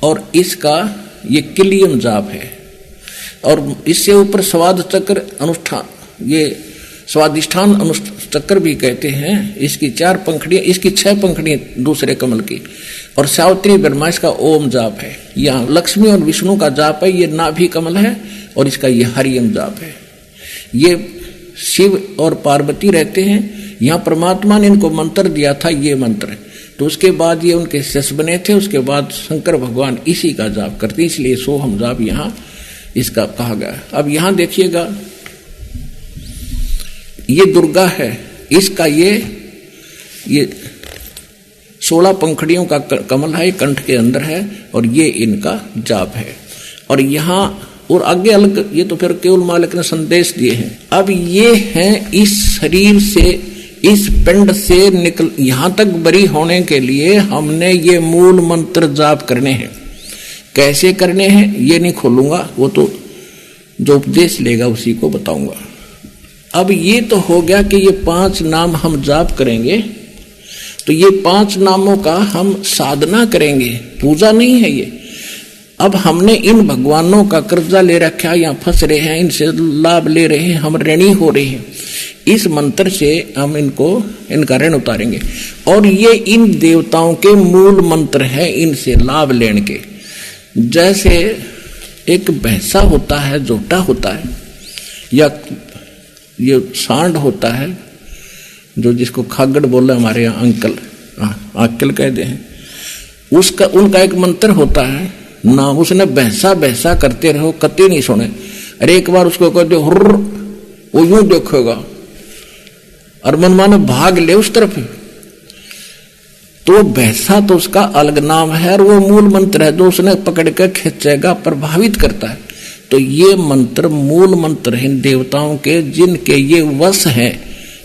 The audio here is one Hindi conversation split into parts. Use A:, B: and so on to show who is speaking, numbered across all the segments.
A: और इसका ये किलियम जाप है। और इससे ऊपर स्वाद चक्र अनुष्ठान, ये स्वादिष्ठान अनुचक्र भी कहते हैं। इसकी 4 पंखड़ियां, इसकी 6 पंखड़ियां दूसरे कमल की। और सावित्री ब्रह्मा इसका ओम जाप है। यहाँ लक्ष्मी और विष्णु का जाप है, ये नाभि कमल है। और इसका ये हरियम जाप है। ये शिव और पार्वती रहते हैं। यहाँ परमात्मा ने इनको मंत्र दिया था, ये मंत्र। तो उसके बाद ये उनके शिष्य बने थे। उसके बाद शंकर भगवान इसी का जाप करते, इसलिए सोहम जाप यहाँ इसका कहा गया। अब यहाँ देखिएगा, ये दुर्गा है, इसका ये 16 पंखड़ियों का कमल है, कंठ के अंदर है। और ये इनका जाप है। और यहाँ और आगे अलग, ये तो फिर केवल मालिक ने संदेश दिए हैं। अब ये हैं इस शरीर से, इस पिंड से निकल यहां तक बरी होने के लिए हमने ये मूल मंत्र जाप करने हैं। कैसे करने हैं ये नहीं खोलूंगा, वो तो जो उपदेश लेगा उसी को बताऊंगा। अब ये तो हो गया कि ये 5 नाम हम जाप करेंगे। तो ये 5 नामों का हम साधना करेंगे, पूजा नहीं है ये। अब हमने इन भगवानों का कर्जा ले रखा है, यहाँ फंस रहे हैं, इनसे लाभ ले रहे हैं, हम ऋणी हो रहे हैं। इस मंत्र से हम इनका ऋण उतारेंगे। और ये इन देवताओं के मूल मंत्र है, इनसे लाभ लेने के। जैसे एक भैंसा होता है, जोटा होता है, या ये सांड होता है, जो जिसको खागड़ बोले हमारे यहाँ अंकल, अंकल कहते हैं, उसका उनका एक मंत्र होता है ना। उसने भैंसा भैंसा करते रहो, कते नहीं सुने। अरे एक बार उसको कहते हुर्र, वो यूं देखेगा और मनमाने भाग ले उस तरफ। तो भैंसा तो उसका अलग नाम है, और वो मूल मंत्र है जो उसने पकड़ कर खींचेगा, प्रभावित करता है। तो ये मंत्र मूल मंत्र हैं देवताओं के, जिनके ये वश हैं।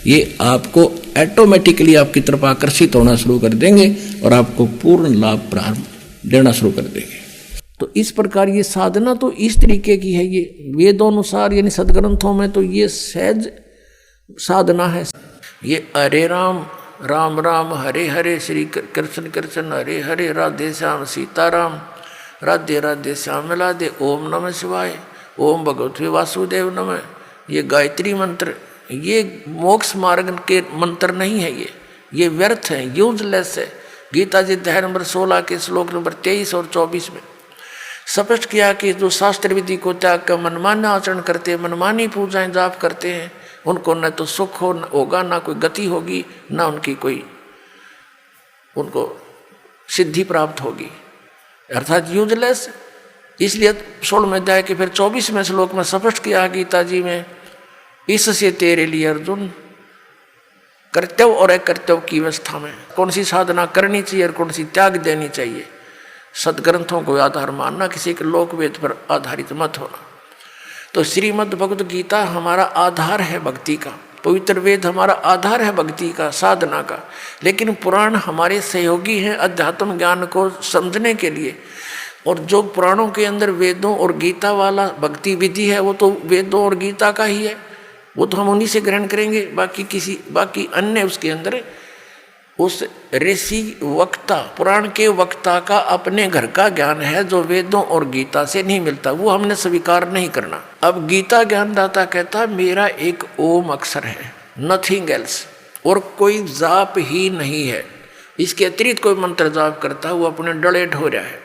A: ये आपको ऑटोमेटिकली आपकी तरफ आकर्षित होना शुरू कर देंगे और आपको पूर्ण लाभ प्रारंभ देना शुरू कर देंगे। तो इस प्रकार ये साधना तो इस तरीके की है। ये वेदों अनुसार यानी सदग्रंथों में तो ये सहज साधना है। ये हरे राम राम राम हरे हरे, श्री कृष्ण कृष्ण हरे हरे, राधे श्याम सीताराम, राधे राधे श्याम राधे, ओम नमः शिवाय, ओम भगवते वासुदेव नमः। ये गायत्री मंत्र, ये मोक्ष मार्ग के मंत्र नहीं है। ये व्यर्थ है, यूजलेस है। गीता जी अध्याय नंबर 16 के श्लोक नंबर 23 और 24 में स्पष्ट किया कि जो शास्त्र विधि को त्याग कर मनमाना आचरण करते हैं, मनमानी पूजाएं जाप करते हैं, उनको न तो सुख होगा, ना कोई गति होगी, ना उनकी कोई उनको सिद्धि प्राप्त होगी, अर्थात यूजलेस। इसलिए 16वें अध्याय के फिर 24वें श्लोक में स्पष्ट किया गीता जी में, इससे तेरे लिए अर्जुन कर्तव्य और अकर्तव्य की अवस्था में कौन सी साधना करनी चाहिए और कौन सी त्याग देनी चाहिए। सदग्रंथों को आधार मानना, किसी के लोक वेद पर आधारित मत होना। तो श्रीमद् भगवद गीता हमारा आधार है भक्ति का, पवित्र वेद हमारा आधार है भक्ति का, साधना का। लेकिन पुराण हमारे सहयोगी हैं अध्यात्म ज्ञान को समझने के लिए। और जो पुराणों के अंदर वेदों और गीता वाला भक्ति विधि है, वो तो वेदों और गीता का ही है, वो तो हम उन्हीं से ग्रहण करेंगे। बाकी अन्य उसके अंदर उस ऋषि वक्ता, पुराण के वक्ता का अपने घर का ज्ञान है, जो वेदों और गीता से नहीं मिलता, वो हमने स्वीकार नहीं करना। अब गीता ज्ञानदाता कहता मेरा एक ओम अक्षर है, नथिंग एल्स, और कोई जाप ही नहीं है। इसके अतिरिक्त कोई मंत्र जाप करता है वो अपने डले ढो रहा है,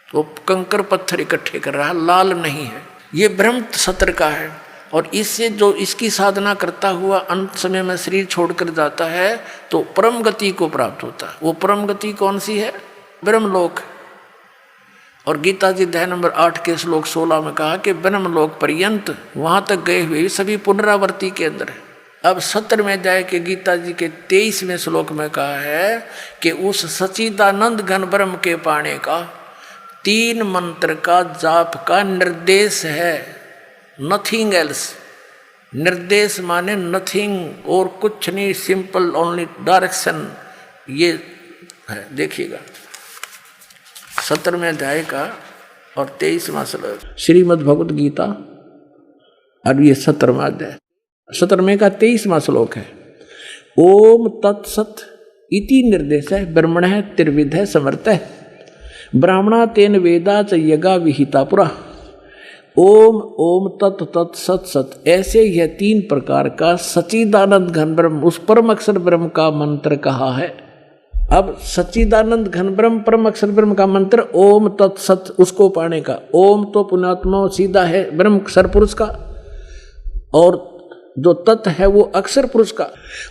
A: वो कंकर पत्थर इकट्ठे कर रहा है, लाल नहीं है। ये ब्रह्म सत्र का है। और इससे जो इसकी साधना करता हुआ अंत समय में शरीर छोड़कर जाता है तो परम गति को प्राप्त होता है। वो परम गति कौन सी है? ब्रह्मलोक। और गीता जी अध्याय नंबर 8 के श्लोक 16 में कहा कि ब्रह्मलोक पर्यंत, वहां तक गए हुए सभी पुनरावर्ती के अंदर है। अब 17वें अध्याय के गीता जी के 23वें श्लोक में कहा है कि उस सच्चिदानंद घन ब्रह्म के पाने का 3 मंत्र का जाप का निर्देश है, नथिंग एल्स। निर्देश माने नथिंग, और कुछ नहीं, सिंपल ओनली डायरेक्शन। ये है, देखिएगा 17वें अध्याय का और 23वां श्लोक श्रीमद् भगवद गीता, और ये 17वां अध्याय, 17वें का 23वां श्लोक है। ओम तत्सत इति निर्देश है, ब्रह्मण है त्रिविध है समर्थ है। ब्राह्मणा तेन वेदा च यज्ञा विहिता पुरा। ओम ओम तत् तत् सत सत, ऐसे यह 3 प्रकार का सच्चिदानंद घन ब्रह्म, उस परम अक्षर ब्रह्म का मंत्र कहा है। अब सच्चिदानंद घन ब्रह्म परम अक्षर ब्रह्म का मंत्र ओम तत् सत, उसको पाने का। ओम तो पुण्यात्मा सीधा है ब्रह्म अक्षर पुरुष का, और जो तत् है वो अक्षर पुरुष का,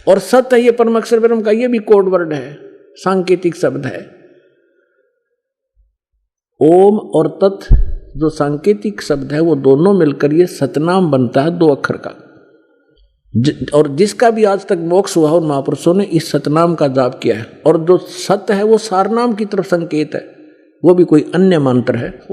A: और सत है ये परम अक्षर ब्रह्म का। ये भी कोड वर्ड है, सांकेतिक शब्द है। ओम और तत् जो सांकेतिक शब्द है वो दोनों मिलकर ये सतनाम बनता है, 2 अक्षर का। और जिसका भी आज तक मोक्ष हुआ और महापुरुषों ने इस सतनाम का जाप किया है। और जो सत है वो सारनाम की तरफ संकेत है, वो भी कोई अन्य मंत्र है। वो